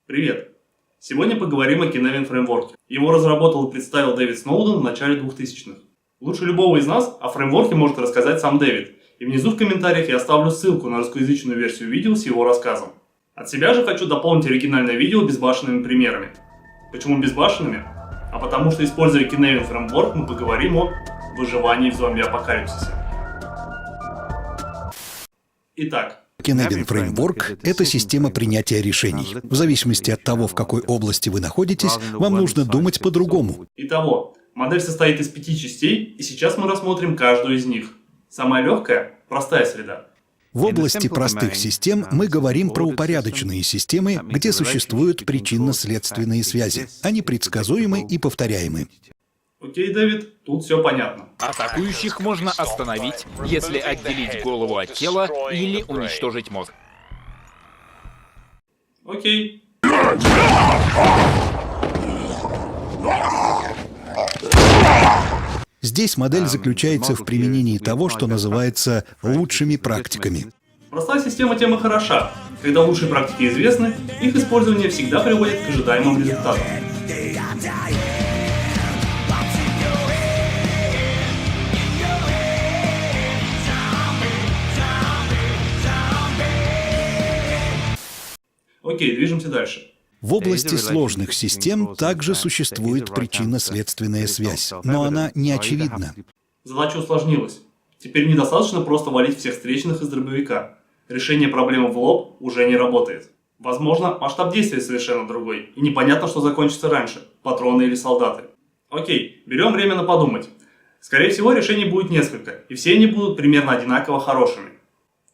Привет! Сегодня поговорим о Kinevin фреймворке. Его разработал и представил Дэвид Сноуден в начале 2000-х. Лучше любого из нас о фреймворке может рассказать сам Дэвид. И внизу в комментариях я оставлю ссылку на русскоязычную версию видео с его рассказом. От себя же хочу дополнить оригинальное видео безбашенными примерами. Почему безбашенными? А потому что, используя Kinevin фреймворк, мы поговорим о выживании в зомби-апокалипсисе. Итак, Kinevin Framework — это система принятия решений. В зависимости от того, в какой области вы находитесь, вам нужно думать по-другому. Итого, модель состоит из 5 частей, и сейчас мы рассмотрим каждую из них. Самая легкая – простая среда. В области простых систем мы говорим про упорядоченные системы, где существуют причинно-следственные связи. Они предсказуемы и повторяемы. Окей, Дэвид, тут все понятно. Атакующих можно остановить, если отделить голову от тела или уничтожить мозг. Окей. Здесь модель заключается в применении того, что называется лучшими практиками. Простая система тем и хороша. Когда лучшие практики известны, их использование всегда приводит к ожидаемым результатам. Окей, движемся дальше. В области сложных систем также существует причинно-следственная связь, но она не очевидна. Задача усложнилась. Теперь недостаточно просто валить всех встречных из дробовика. Решение проблемы в лоб уже не работает. Возможно, масштаб действия совершенно другой, и непонятно, что закончится раньше – патроны или солдаты. Окей, берем время на подумать. Скорее всего, решений будет несколько, и все они будут примерно одинаково хорошими.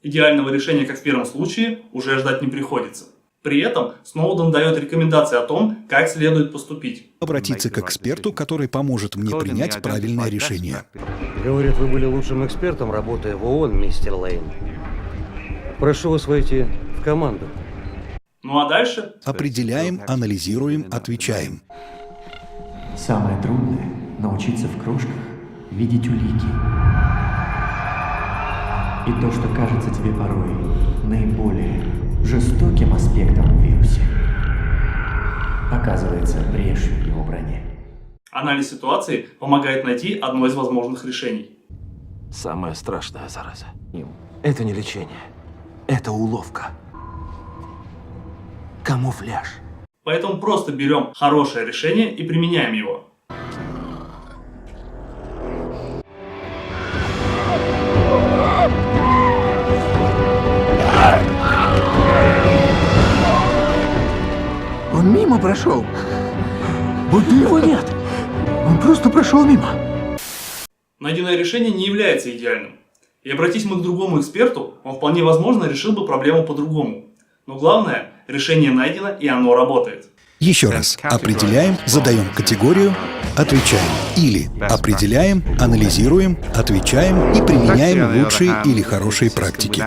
Идеального решения, как в первом случае, уже ждать не приходится. При этом Сноуден дает рекомендации о том, как следует поступить. Обратиться к эксперту, который поможет мне принять правильное решение. Говорят, вы были лучшим экспертом, работая в ООН, мистер Лейн. Прошу вас войти в команду. Ну а дальше? Определяем, анализируем, отвечаем. Самое трудное – научиться в крошках видеть улики. И то, что кажется тебе порой наиболее жестоким аспектом в вирусе, оказывается брешью в его броне. Анализ ситуации помогает найти одно из возможных решений. Самая страшная зараза. Это не лечение. Это уловка. Камуфляж. Поэтому просто берем хорошее решение и применяем его. Он мимо прошел. Будто его нет. Он просто прошел мимо. Найденное решение не является идеальным. И обратись мы к другому эксперту, он вполне возможно решил бы проблему по-другому. Но главное, решение найдено и оно работает. Еще раз. Определяем, задаем категорию, отвечаем. Или определяем, анализируем, отвечаем и применяем лучшие или хорошие практики.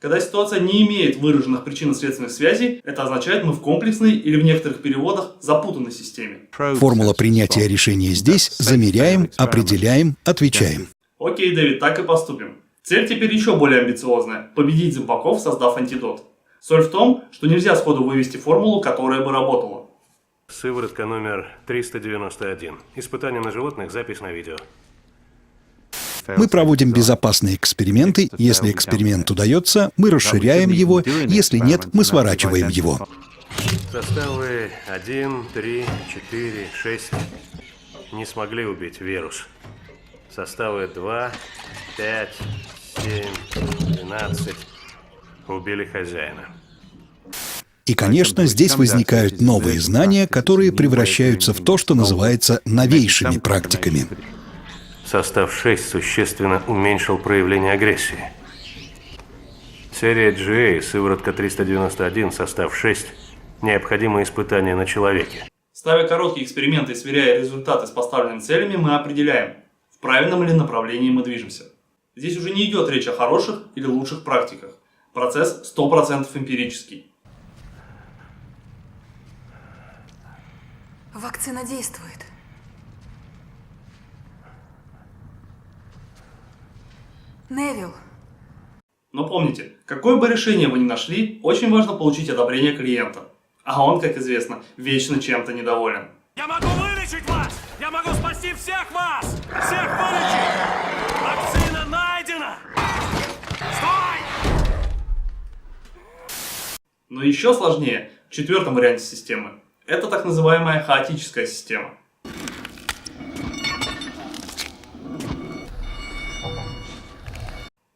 Когда ситуация не имеет выраженных причинно-следственных связей, это означает, мы в комплексной или в некоторых переводах запутанной системе. Формула принятия решения здесь: замеряем, определяем, отвечаем. Окей, Дэвид, так и поступим. Цель теперь еще более амбициозная – победить зомбаков, создав антидот. Соль в том, что нельзя сходу вывести формулу, которая бы работала. Сыворотка номер 391. Испытание на животных, запись на видео. Мы проводим безопасные эксперименты. Если эксперимент удается, мы расширяем его. Если нет, мы сворачиваем его. Составы 1, 3, 4, 6 не смогли убить вирус. Составы 2, 5, 7, 12 убили хозяина. И, конечно, здесь возникают новые знания, которые превращаются в то, что называется новейшими практиками. Состав 6 существенно уменьшил проявление агрессии. Серия GA, сыворотка 391, состав 6, необходимые испытания на человеке. Ставя короткие эксперименты и сверяя результаты с поставленными целями, мы определяем, в правильном ли направлении мы движемся. Здесь уже не идет речь о хороших или лучших практиках. Процесс 100% эмпирический. Вакцина действует. Невил. Но помните, какое бы решение вы ни нашли, очень важно получить одобрение клиента. А он, как известно, вечно чем-то недоволен. Я могу вылечить вас! Я могу спасти всех вас! Всех вылечить! Вакцина найдена! Стой! Но еще сложнее в четвертом варианте системы. Это так называемая хаотическая система.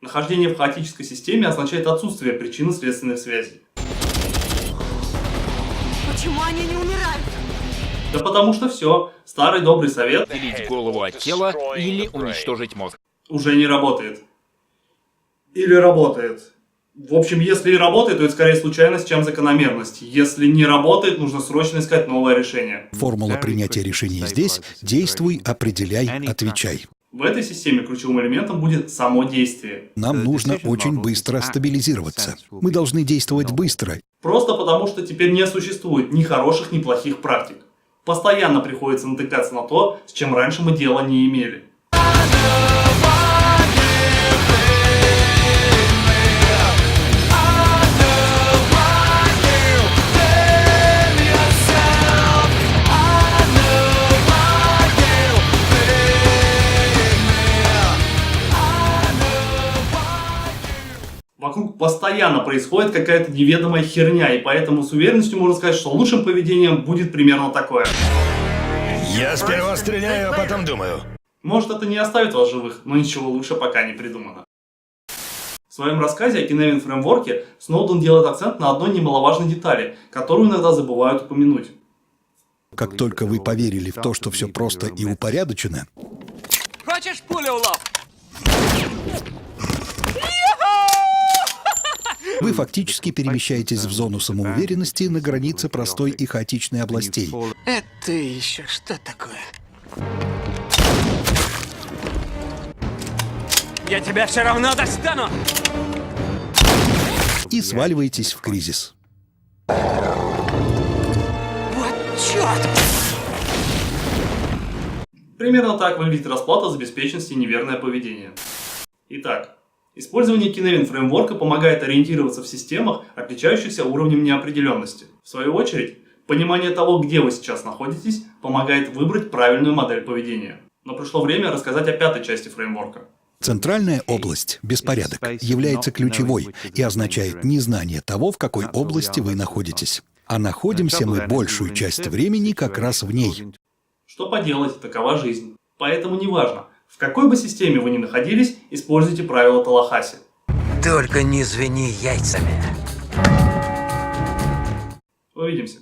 Нахождение в хаотической системе означает отсутствие причинно-следственных связей. Почему они не умирают? Да потому что все, старый добрый совет Отделить голову от тела или уничтожить мозг. уже не работает. Или работает. В общем, если и работает, то это скорее случайность, чем закономерность. Если не работает, нужно срочно искать новое решение. Формула принятия решений здесь: действуй, определяй, отвечай. В этой системе ключевым элементом будет само действие. Нам нужно очень быстро стабилизироваться. Мы должны действовать быстро. Просто потому, что теперь не существует ни хороших, ни плохих практик. Постоянно приходится натыкаться на то, с чем раньше мы дела не имели. Вокруг постоянно происходит какая-то неведомая херня, и поэтому с уверенностью можно сказать, что лучшим поведением будет примерно такое. Я сперва стреляю, а потом думаю. Может, это не оставит вас живых, но ничего лучше пока не придумано. В своем рассказе о Kinevin фреймворке Сноуден делает акцент на одной немаловажной детали, которую иногда забывают упомянуть. Как только вы поверили в то, что все просто и упорядочено, Хочешь пулю в лоб? вы фактически перемещаетесь в зону самоуверенности на границе простой и хаотичной областей. Это еще что такое? Я тебя все равно достану! И сваливаетесь в кризис. Вот черт! Примерно так выглядит расплата за беспечность и неверное поведение. Итак, использование Kinevin фреймворка помогает ориентироваться в системах, отличающихся уровнем неопределенности. В свою очередь, понимание того, где вы сейчас находитесь, помогает выбрать правильную модель поведения. Но пришло время рассказать о пятой части фреймворка. Центральная область, беспорядок, является ключевой и означает незнание того, в какой области вы находитесь. А находимся мы большую часть времени как раз в ней. Что поделать, такова жизнь. Поэтому неважно, в какой бы системе вы ни находились, используйте правила Талахаси. Только не звени яйцами. Увидимся.